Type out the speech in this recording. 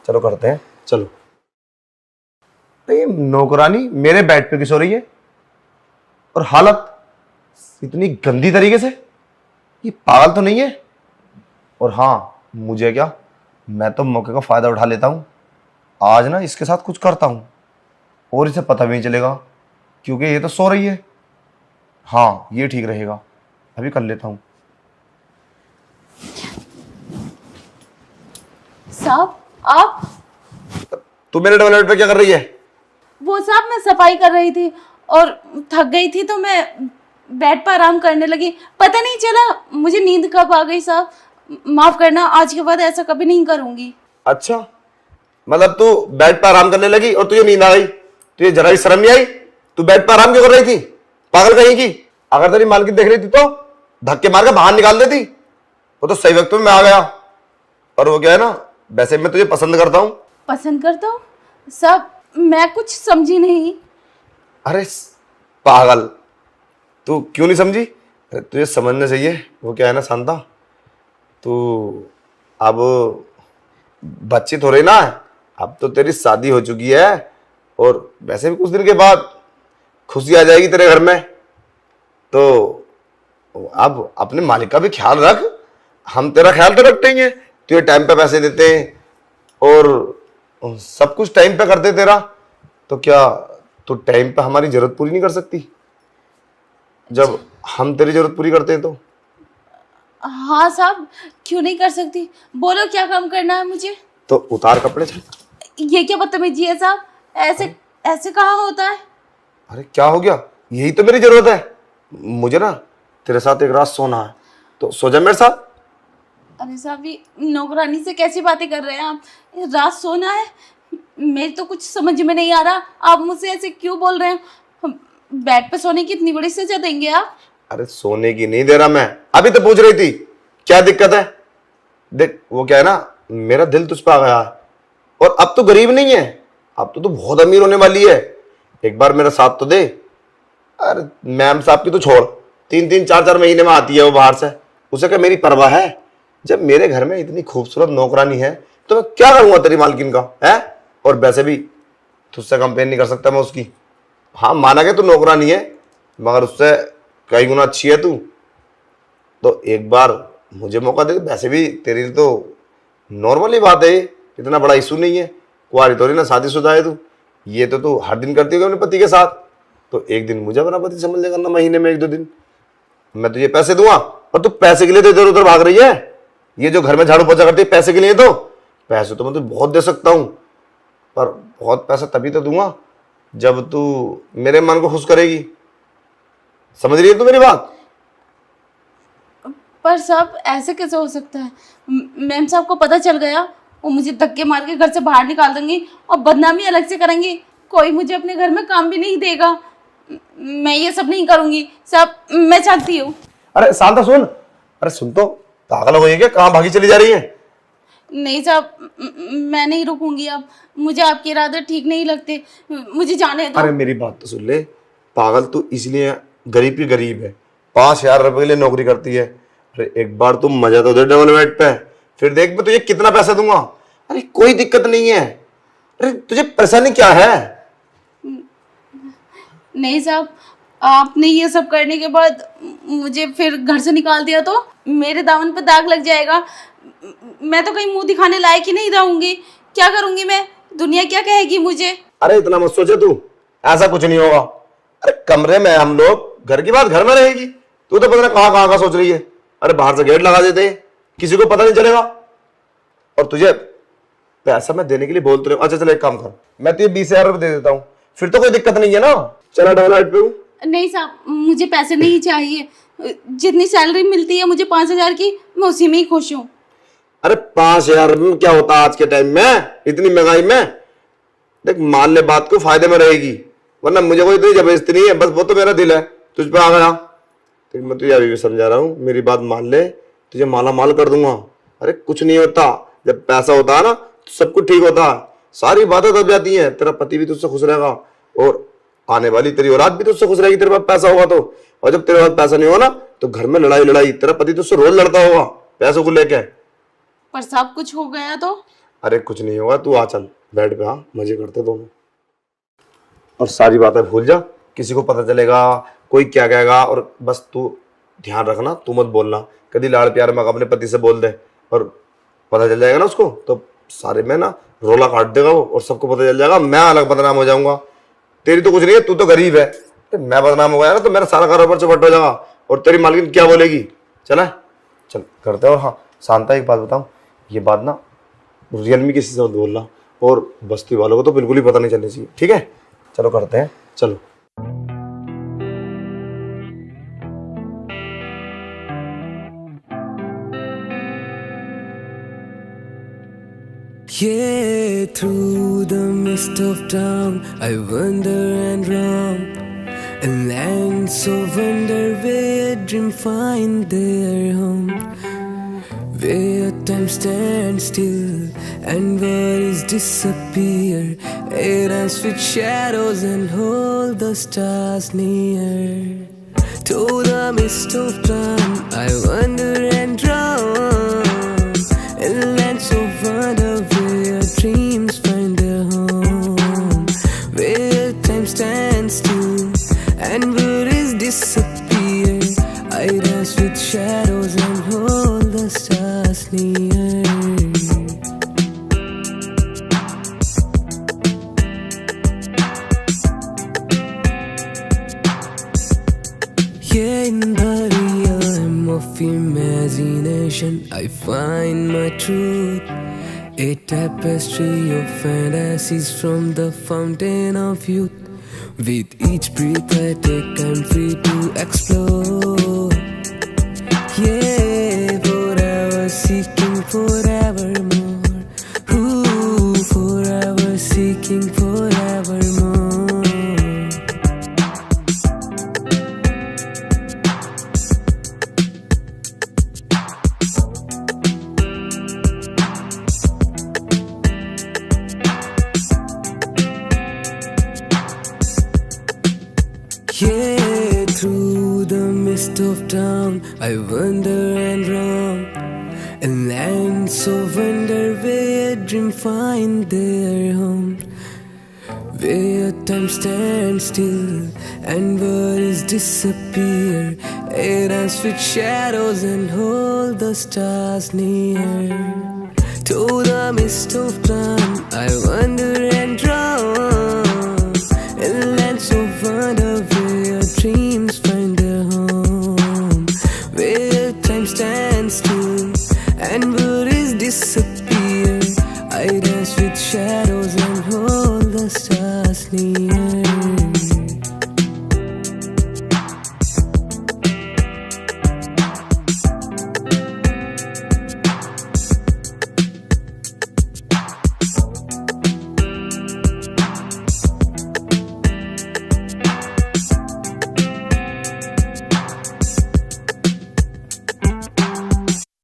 चलो करते हैं। चलो। ये नौकरानी मेरे बेड पे सो रही है और हालत इतनी गंदी तरीके से, ये पागल तो नहीं है? और हाँ, मुझे क्या, मैं तो मौके का फायदा उठा लेता हूँ। आज ना इसके साथ कुछ करता हूँ और इसे पता भी नहीं चलेगा, क्योंकि ये तो सो रही है। हाँ, ये ठीक रहेगा, अभी कर लेता हूँ। साहब आप? तू मेरे डबल बेड पे क्या कर रही है? वो साहब मैं सफाई कर रही थी और थक गई थी तो मैं बेड पर आराम करने लगी, पता नहीं चला मुझे नींद कब आ गई। साहब माफ करना, आज के बाद ऐसा कभी नहीं करूंगी। अच्छा, मतलब तू बेड पर आराम करने लगी और तुझे नींद आ गई? तुझे जरा भी शर्म नहीं आई? तू बेड पर आराम क्यों कर रही थी, पागल कहीं की? अगर तेरी मालकिन देख रही थी तो धक्के मार के बाहर निकाल देती। वो तो सही वक्त में मैं आ गया। और वो क्या है ना, वैसे मैं तुझे पसंद करता हूँ। पसंद करता हूँ? साहब मैं कुछ समझी नहीं। अरे पागल, तू क्यों नहीं समझी? अरे तुझे समझना चाहिए। वो क्या है ना शांता, तू अब बच्ची तो रही ना, अब तो तेरी शादी हो चुकी है और वैसे भी कुछ दिन के बाद खुशी आ जाएगी तेरे घर में। तो अब अपने मालिक का भी ख्याल रख, हम तेरा ख्याल तो रखते ही हैं। तुझे टाइम पे पैसे देते हैं और सब कुछ टाइम पे करते तेरा, तो क्या तू टाइम पे हमारी जरूरत पूरी नहीं कर सकती जब हम तेरी जरूरत पूरी करते हैं? तो हाँ साहब, क्यों नहीं कर सकती, बोलो क्या काम करना है मुझे। तो उतार कपड़े चल। ये क्या बदतमीजी है साहब, ऐसे ऐसे कहाँ होता है। अरे क्या हो गया, यही तो मेरी जरूरत है। मुझे ना तेरे साथ एक रात सोना है, तो सो जा मेरे साथ। अरे साहब ये नौकरानी से कैसी बातें कर रहे हैं आप, रात सोना है? मेरी तो कुछ समझ में नहीं आ रहा, आप मुझसे ऐसे क्यों बोल रहे हैं। बेड पे सोने की इतनी बड़ी सजा देंगे आप? अरे सोने की नहीं दे रहा मैं, अभी तो पूछ रही थी क्या दिक्कत है। देख वो क्या है ना, मेरा दिल तुझ पे आ गया है और अब तो गरीब नहीं है, अब तो तू बहुत अमीर होने वाली है। एक बार मेरा साथ तो दे। अरे मैम साहब की तो छोड़, 3-3 4-4 महीने में आती है वो बाहर से, उसे क्या मेरी परवाह है? जब मेरे घर में इतनी खूबसूरत नौकरानी है तो मैं क्या करूंगा तेरी मालकिन का है? और वैसे भी तुझसे कंपेयर नहीं कर सकता मैं उसकी। हाँ माना कि तू नौकरानी है, मगर उससे कई गुना अच्छी है तू। तो एक बार मुझे मौका दे, वैसे भी तेरे लिए तो नॉर्मल ही बात है, इतना बड़ा इशू नहीं है। कुआरी थोड़ी ना, शादीशुदा है तू। ये तो तू हर दिन करती होगी अपने पति के साथ, तो एक दिन मुझे अपना पति समझ ले करना, महीने में 1-2 दिन मैं तुझे पैसे दूंगा और तू पैसे के लिए तो इधर उधर भाग रही है। ये जो घर में झाड़ू पोछा करती है पैसे के लिए, तो पैसे तो मैं तुझे बहुत दे सकता हूँ, पर बहुत पैसा तभी तो दूंगा जब तू मेरे मन को खुश करेगी। समझ रही है तू मेरी बात? पर साहब ऐसे कैसे हो सकता है, मैम साहब को पता चल गया, वो मुझे धक्के मार के घर से बाहर निकाल देंगी और बदनामी अलग से करेंगी, कोई मुझे अपने घर में काम भी नहीं देगा। मैं ये सब नहीं करूंगी साहब, मैं चाहती हूँ। अरे शांता सुन, अरे सुन तो, पागल हो गई है क्या? कहाँ भागी चली जा रही है? नहीं साहब मैं नहीं रुकूंगी अब, मुझे आपके इरादे ठीक नहीं लगते, मुझे जाने दो। अरे मेरी बात तो सुन ले, पागल तू इसलिए गरीब की गरीब है, 5,000 रुपए के लिए नौकरी करती है। अरे एक बार तुम मजा तो दे डबल बेड पे, फिर देख मैं तुझे कितना पैसा दूंगा। अरे कोई दिक्कत नहीं है। अरे तुझे परेशानी क्या है? नहीं साहब, आपने ये सब करने के बाद मुझे फिर घर से निकाल दिया तो मेरे दामन पर दाग लग जाएगा, मैं तो कहीं मुंह दिखाने लायक ही नहीं रहूंगी। क्या करूंगी मैं, दुनिया क्या कहेगी मुझे। अरे इतना मत सोचे तू, ऐसा कुछ नहीं होगा। अरे कमरे में हम लोग, घर की बात घर में रहेगी। तू तो पता नहीं कहाँ कहाँ का सोच रही है। अरे बाहर से गेट लगा देते हैं, किसी को पता नहीं चलेगा। और तुझे पैसा मैं देने के लिए बोलते रहे। अच्छा चल एक काम कर, मैं तुझे 20,000 रुपये दे देता हूँ, फिर तो कोई दिक्कत नहीं है ना। चला डबल बेड पे हूँ। नहीं साहब मुझे पैसे नहीं चाहिए, जितनी सैलरी मिलती है मुझे 5,000 की, मैं उसी में ही खुश हूँ। अरे 5,000 रुपये में क्या होता है आज के टाइम में, इतनी महंगाई में? देख मान ले बात को, फायदे में रहेगी, वरना मुझे कोई इतनी जबरदस्ती नहीं है। बस वो तो मेरा दिल है तुझ पे आ गया। तो मैं तुझे अभी भी समझा रहा हूँ, मेरी बात मान ले, तुझे माला माल कर दूंगा। अरे कुछ नहीं होता, जब पैसा होता है ना तो सब कुछ ठीक होता है, सारी बातें दब जाती हैं। तेरा पति भी तुझसे खुश रहेगा और आने वाली तेरी औलाद भी तुझसे खुश रहेगी, तेरे पास पैसा होगा तो। और जब तेरे पास पैसा नहीं होगा ना तो घर में लड़ाई, तेरा पति तुझसे रोज लड़ता होगा पैसों को लेके। पर साहब कुछ हो गया तो? अरे कुछ नहीं होगा, तू आ चल बेड पे, हाँ मजे करते दोनों। और सारी बातें भूल जा, किसी को पता चलेगा कोई क्या कहेगा, और बस तू ध्यान रखना, तू मत बोलना कभी लाड़ प्यार में अपने पति से बोल दे, और पता चल जाएगा ना उसको तो सारे में ना रोला काट देगा वो, और सबको पता चल जाएगा, मैं अलग बदनाम हो जाऊंगा। तेरी तो कुछ नहीं है, तू तो गरीब है, तो मैं बदनाम हो गया ना तो मेरा सारा कारोबार चौपट हो जाएगा, और तेरी मालकिन क्या बोलेगी। चला चल करते हैं। और हाँ शांता, एक बात बताऊं, ये बात ना रियल में किसी से मत बोलना, और बस्ती वालों को तो बिल्कुल ही पता नहीं चलनी चाहिए, ठीक है। चलो करते हैं, चलो। Yeah, through the mist of town, I wander and roam, a land so wonder where dream find their home, where time stands still and worries disappear, air dance with shadows and hold the stars near. Through the mist of time, I wander and roam, a land so wonder where dreams find their home, where time stands still and worries disappear, I dance with shadows and hold the stars near. Yeah, in the realm of imagination, I find my truth, a tapestry of fantasies from the fountain of youth. With each breath I take, I'm free to explore. Yeah, forever seeking forevermore. Ooh, forever seeking forevermore. Yeah, through the mist of town, I wander and roam, a land so wonder where dream find their home, where time stands still and worries disappear, air dance with shadows and hold the stars near. To the mist of time, I wander and roam, a land so wonder where dreams find their home, where time stands still and worries disappear, I dance with shadows and hold the stars near.